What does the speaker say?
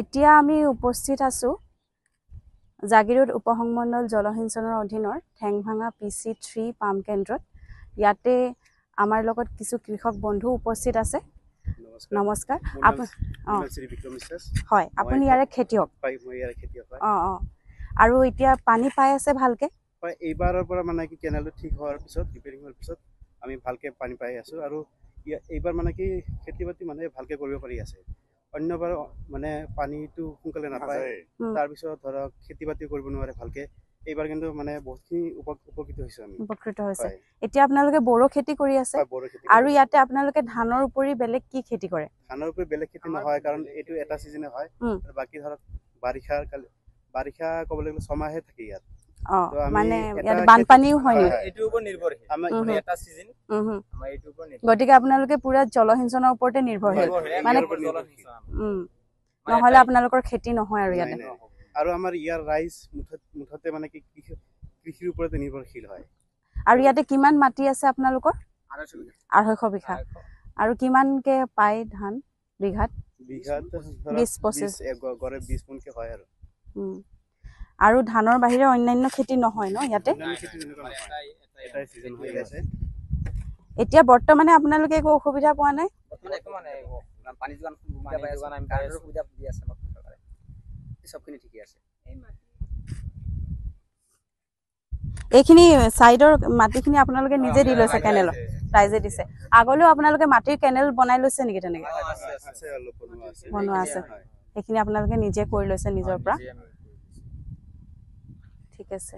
এতিয়া আমি উপস্থিত আছো জাগিৰোড উপসংমণ্ডল জলসিঞ্চনৰ অধীনৰ ঠেংভাঙা PC3 পাম্প কেন্দ্ৰত। ইয়াতে আমাৰ লগত কিছু কৃষক বন্ধু উপস্থিত আছে। নমস্কাৰ। হয়, আপুনি ইয়াৰে খেতিয়ক? আৰু এতিয়া পানী পাই আছে ভালকে? এইবাৰৰ পৰা মানে কি কেনেলটো ঠিক হোৱাৰ পিছত ৰিপেয়াৰিং হোৱাৰ পিছত আমি ভালকে পানী পাই আছো আৰু এইবাৰ মানে কি খেতি বাতি মানে ভালকে কৰিব পাৰি আছে। অন্যবাৰ মানে পানীটো সোনকালে নাপায়, তাৰপিছত ধৰক খেতি বাতি কৰিব নোৱাৰে ভালকে। এইবাৰ কিন্তু মানে বহুতখিনি উপকৃত হৈছে আমি। উপকৃত হৈছে। এতিয়া আপোনালোকে বড়ো খেতি কৰি আছে আৰু ইয়াতে আপোনালোকে ধানৰ উপৰি বেলেগ কি খেতি কৰে? ধানৰ উপৰি বেলেগ খেতি নহয়, কাৰণ এইটো এটা সিজনে হয়। বাকি ধৰক বাৰিষা ক'বলৈ গ'লে 6 মাহে থাকে ইয়াত। মানে ইয়াত বানপানীও হয় নি? এইটোৰ ওপৰত নিৰ্ভৰশীল আমাৰ এটা সিজন আমাৰ এইটোৰ ওপৰত নিৰ্ভৰ। গতিকে আপোনালোকে পুৰা জলসিঞ্চনৰ ওপৰতে নিৰ্ভৰশীল মানে নহলে আপোনালোকৰ খেতি নহয় আৰু ইয়াতে। আৰু আমাৰ ইয়াৰ ৰাইজ মুঠতে মানে কি কৃষিৰ ওপৰতে নিৰ্ভৰশীল হয়। আৰু ইয়াতে কিমান মাটি আছে আপোনালোকৰ? 250 বিঘা। আৰু কিমানকে পায় ধান বিঘাত? 20-25 গড়ে 20 মোনকে হয় আৰু। আৰু ধানৰ বাহিৰে অন্যান্য খেতি নহয় ন ইয়াতে? এতিয়া বৰ্তমানে আপোনালোকে একো অসুবিধা পোৱা নাই? এইখিনি সাইডৰ মাটিখিনি আপোনালোকে নিজে দি লৈছে কেনেল? ৰাইজে দিছে। আগলৈও আপোনালোকে মাটিৰ কেনেল বনাই লৈছে নেকি তেনেকে? বনোৱা আছে। সেইখিনি আপোনালোকে নিজে কৰি লৈছে নিজৰ পৰা? ঠিক আছে।